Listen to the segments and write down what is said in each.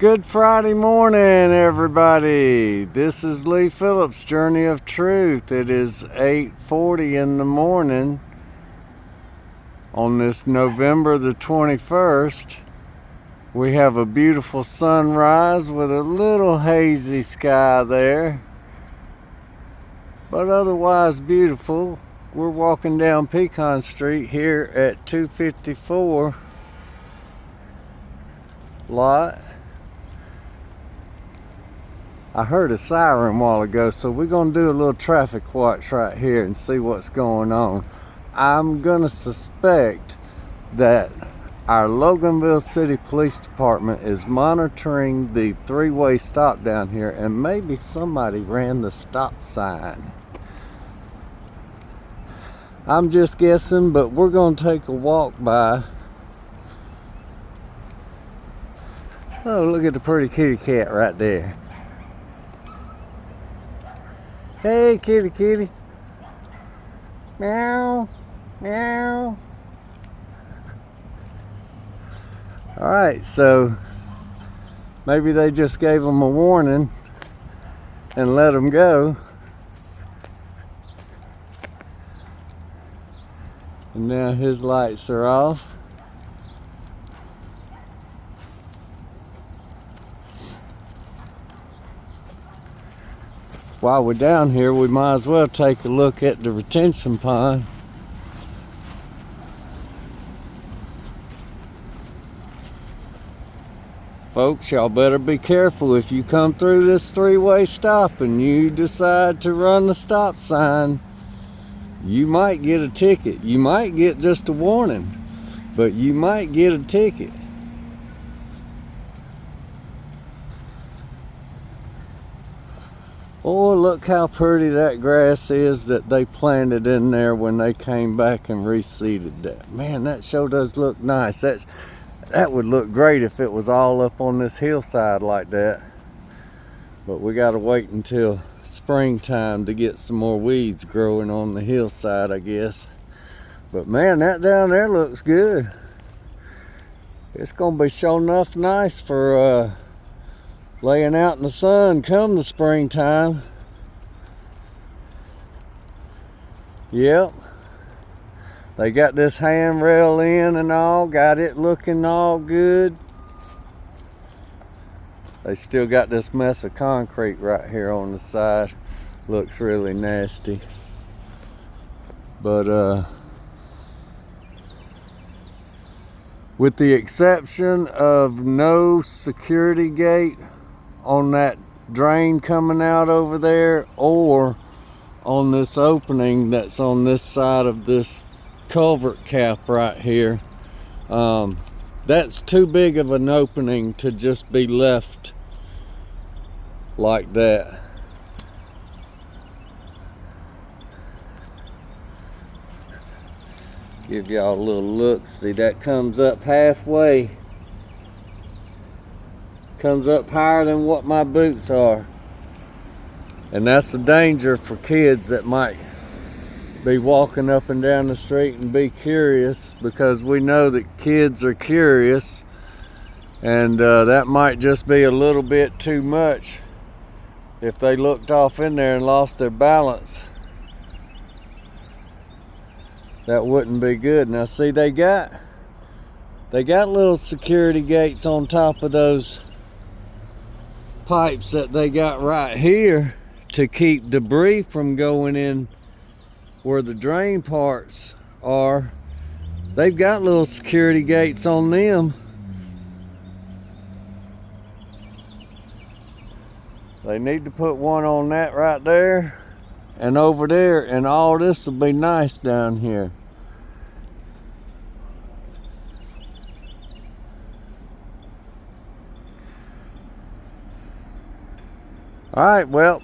Good Friday morning, everybody. This is Lee Phillips' Journey of Truth. It is 8:40 in the morning on this November the 21st. We have a beautiful sunrise with a little hazy sky there, but otherwise beautiful. We're walking down Pecan Street here at 254 lot. I heard a siren a while ago, so we're going to do a little traffic watch right here and see what's going on. I'm going to suspect that our Loganville City Police Department is monitoring the three-way stop down here, and maybe somebody ran the stop sign. I'm just guessing, but we're going to take a walk by. Oh, look at the pretty kitty cat right there. Hey, kitty, kitty. Meow, meow. All right, so maybe they just gave them a warning and let them go. And now his lights are off. While we're down here, we might as well take a look at the retention pond. Folks, y'all better be careful if you come through this three-way stop and you decide to run the stop sign. You might get a ticket. You might get just a warning, but you might get a ticket. Oh, look how pretty that grass is that they planted in there when they came back and reseeded that. Man, that sure does look nice. That would look great if it was all up on this hillside like that. But we gotta wait until springtime to get some more weeds growing on the hillside, I guess. But man, that down there looks good. It's gonna be sure enough nice for laying out in the sun come the springtime. Yep. They got this handrail in and all, got it looking all good. They still got this mess of concrete right here on the side. Looks really nasty. But with the exception of no security gate on that drain coming out over there, or on this opening that's on this side of this culvert cap right here, that's too big of an opening to just be left like that. Give y'all a little look. See, that comes up halfway. Comes up higher than what my boots are. And that's the danger for kids that might be walking up and down the street and be curious, because we know that kids are curious, and that might just be a little bit too much if they looked off in there and lost their balance. That wouldn't be good. Now see, they got little security gates on top of those pipes that they got right here to keep debris from going in where the drain parts are. They've got little security gates on them. They need to put one on that right there and over there, and all this will be nice down here. All right, well,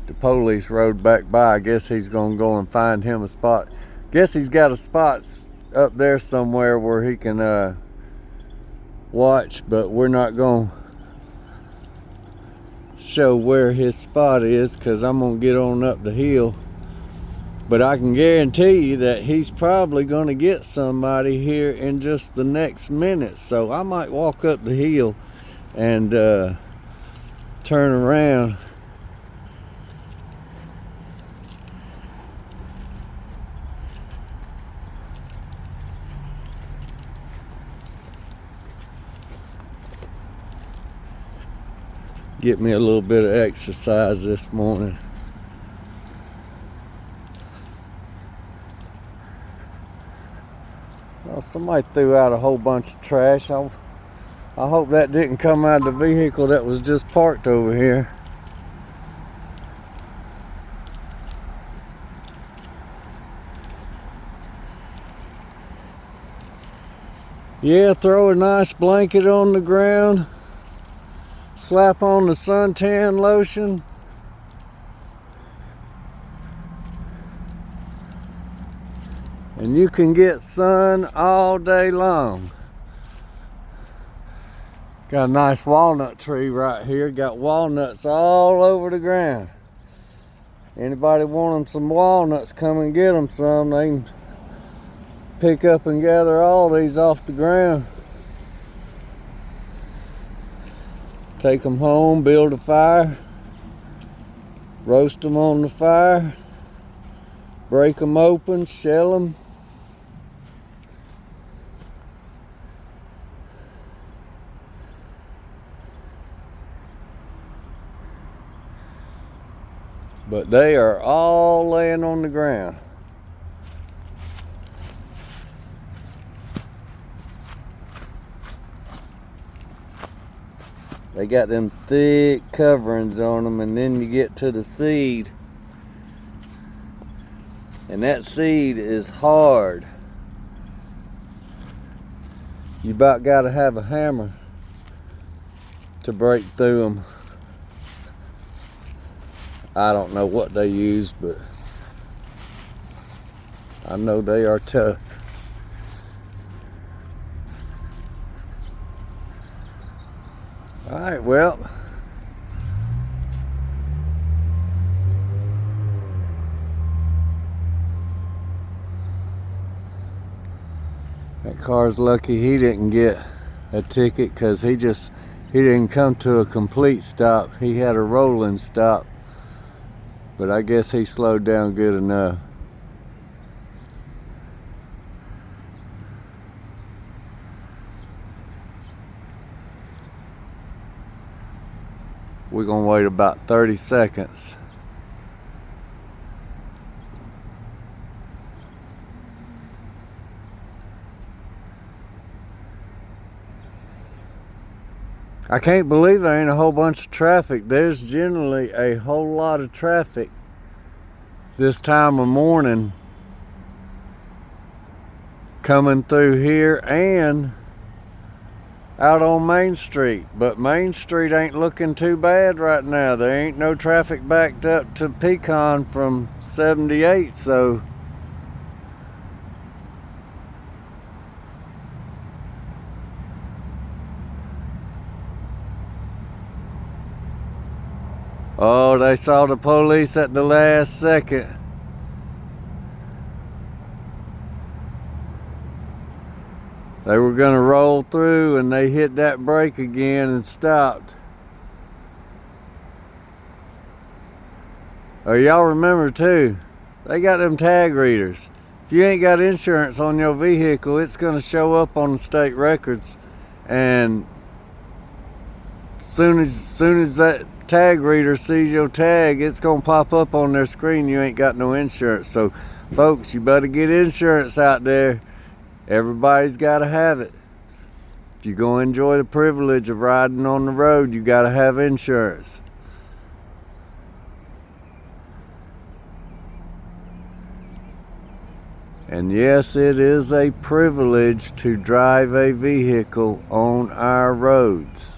the police rode back by. I guess he's gonna go and find him a spot. Guess he's got a spot up there somewhere where he can watch, but we're not gonna show where his spot is, because I'm gonna get on up the hill But I can guarantee you that he's probably going to get somebody here in just the next minute. So I might walk up the hill and turn around. Get me a little bit of exercise this morning. Well, somebody threw out a whole bunch of trash. I hope that didn't come out of the vehicle that was just parked over here. Yeah, throw a nice blanket on the ground. Slap on the suntan lotion. And you can get sun all day long. Got a nice walnut tree right here. Got walnuts all over the ground. Anybody want them some walnuts, come and get them some. They can pick up and gather all these off the ground. Take them home, build a fire, roast them on the fire, break them open, shell them. But they are all laying on the ground. They got them thick coverings on them, and then you get to the seed. And that seed is hard. You about got to have a hammer to break through them. I don't know what they use, but I know they are tough. All right, well, that car's lucky he didn't get a ticket, because he didn't come to a complete stop. He had a rolling stop, but I guess he slowed down good enough. We're gonna wait about 30 seconds. I can't believe there ain't a whole bunch of traffic. There's generally a whole lot of traffic this time of morning coming through here and out on Main Street. But Main Street ain't looking too bad right now. There ain't no traffic backed up to Pecan from 78, so oh, they saw the police at the last second. They were gonna roll through and they hit that brake again and stopped. Oh, y'all remember too, they got them tag readers. If you ain't got insurance on your vehicle, it's gonna show up on the state records, and soon as that tag reader sees your tag, it's gonna pop up on their screen you ain't got no insurance. So folks, you better get insurance out there. Everybody's got to have it. If you're going to enjoy the privilege of riding on the road, you got to have insurance. And yes, it is a privilege to drive a vehicle on our roads.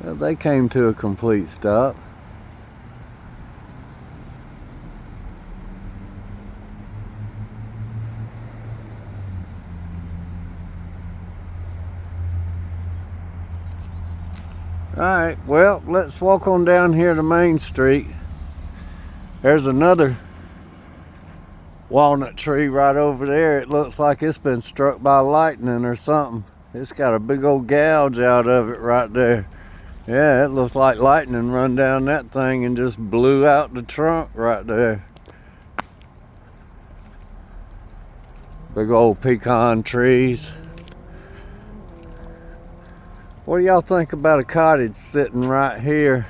Well, they came to a complete stop. Alright, well, let's walk on down here to Main Street. There's another walnut tree right over there. It looks like it's been struck by lightning or something. It's got a big old gouge out of it right there. Yeah, it looks like lightning run down that thing and just blew out the trunk right there. Big old pecan trees. What do y'all think about a cottage sitting right here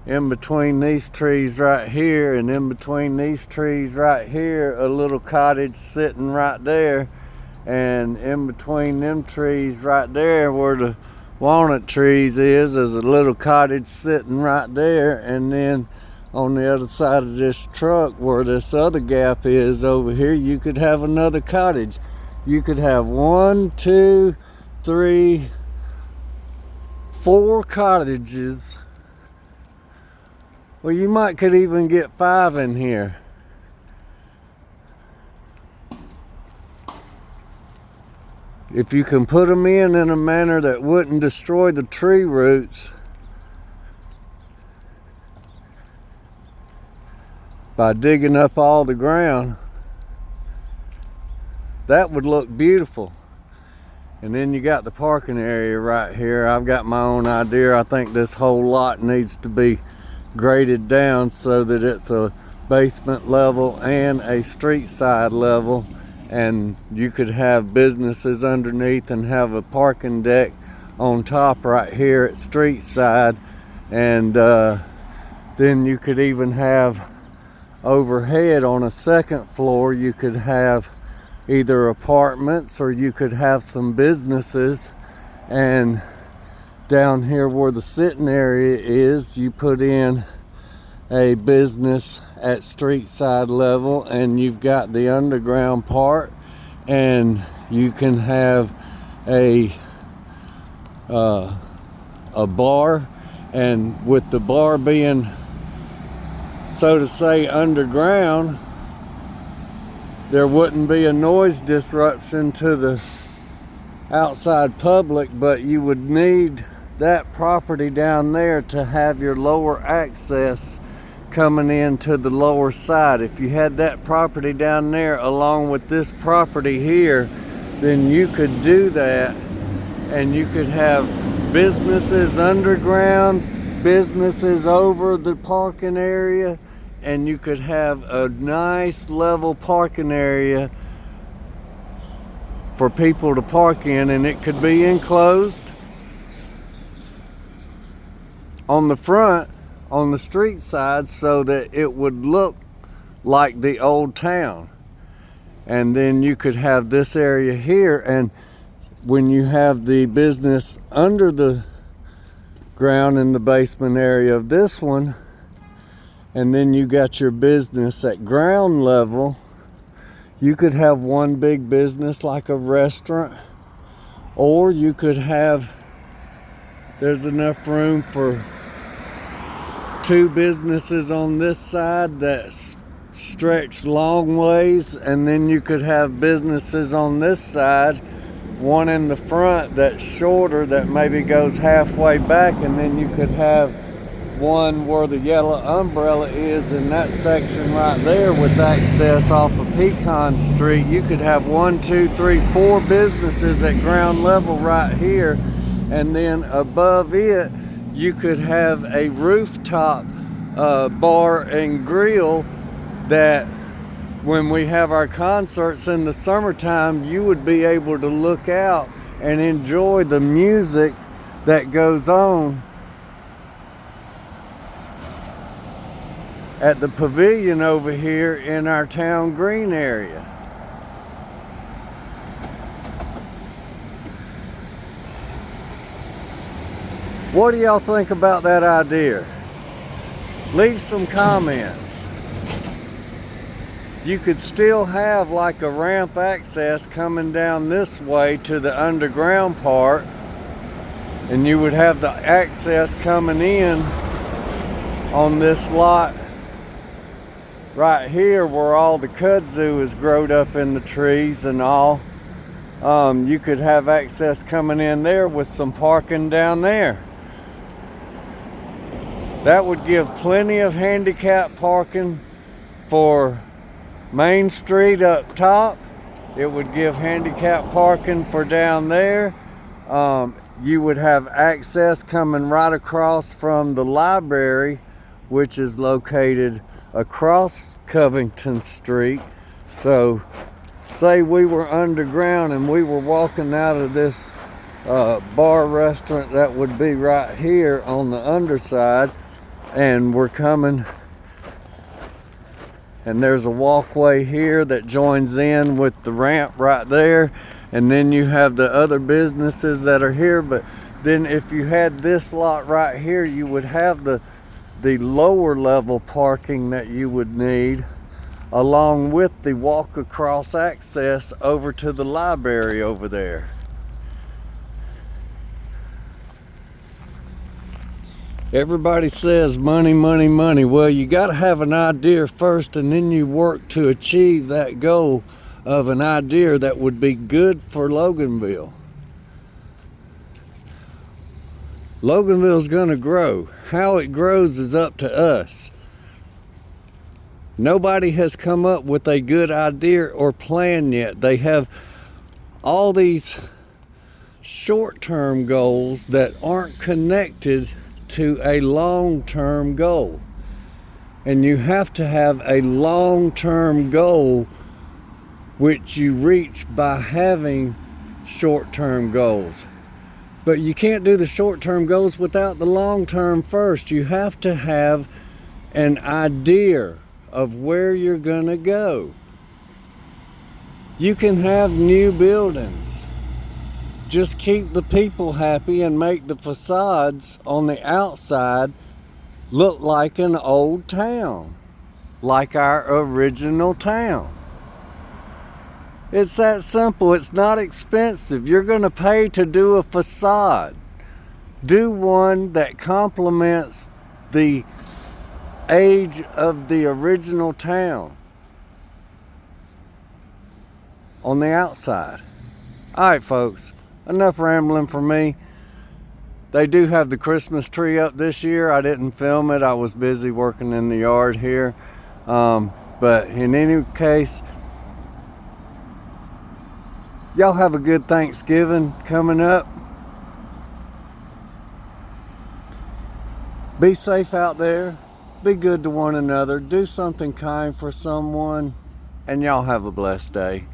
in between these trees right here, and in between these trees right here, a little cottage sitting right there, and in between them trees right there where the walnut trees is a little cottage sitting right there, and then on the other side of this truck where this other gap is over here, you could have another cottage. You could have 1, 2, 3, 4 cottages. Well, you could even get 5 in here. If you can put them in a manner that wouldn't destroy the tree roots by digging up all the ground, that would look beautiful. And then you got the parking area right here. I've got my own idea. I think this whole lot needs to be graded down so that it's a basement level and a street side level, and you could have businesses underneath and have a parking deck on top right here at street side, and then you could even have overhead on a second floor, you could have either apartments or you could have some businesses, and down here where the sitting area is, you put in a business at street side level, and you've got the underground part, and you can have a bar, and with the bar being, so to say, underground, there wouldn't be a noise disruption to the outside public, but you would need that property down there to have your lower access coming into the lower side. If you had that property down there along with this property here, then you could do that, and you could have businesses underground, businesses over the parking area, and you could have a nice level parking area for people to park in, and it could be enclosed on the front, on the street side, so that it would look like the old town. And then you could have this area here, and when you have the business under the ground in the basement area of this one, and then you got your business at ground level, you could have one big business like a restaurant, or you could have, there's enough room for 2 businesses on this side that stretch long ways, and then you could have businesses on this side, one in the front that's shorter that maybe goes halfway back, and then you could have one where the yellow umbrella is in that section right there with access off of Pecan Street. You could have 1, 2, 3, 4 businesses at ground level right here, and then above it you could have a rooftop bar and grill that when we have our concerts in the summertime, you would be able to look out and enjoy the music that goes on at the pavilion over here in our town green area. What do y'all think about that idea? Leave some comments. You could still have like a ramp access coming down this way to the underground part, and you would have the access coming in on this lot right here where all the kudzu is growed up in the trees and all. You could have access coming in there with some parking down there. That would give plenty of handicap parking for Main Street up top. It would give handicap parking for down there. You would have access coming right across from the library, which is located across Covington Street. So say we were underground and we were walking out of this bar restaurant that would be right here on the underside, and we're coming, and there's a walkway here that joins in with the ramp right there, and then you have the other businesses that are here. But then if you had this lot right here, you would have the lower level parking that you would need, along with the walk across access over to the library over there. Everybody says money, money, money. Well, you got to have an idea first, and then you work to achieve that goal of an idea that would be good for Loganville. Loganville's going to grow. How it grows is up to us. Nobody has come up with a good idea or plan yet. They have all these short-term goals that aren't connected to a long-term goal. And you have to have a long-term goal which you reach by having short-term goals. But you can't do the short-term goals without the long-term first. You have to have an idea of where you're gonna go. You can have new buildings. Just keep the people happy and make the facades on the outside look like an old town, like our original town. It's that simple. It's not expensive. You're going to pay to do a facade. Do one that complements the age of the original town on the outside. All right, folks. Enough rambling for me. They do have the Christmas tree up this year. I didn't film it. I was busy working in the yard here. But in any case, y'all have a good Thanksgiving coming up. Be safe out there. Be good to one another. Do something kind for someone. And y'all have a blessed day.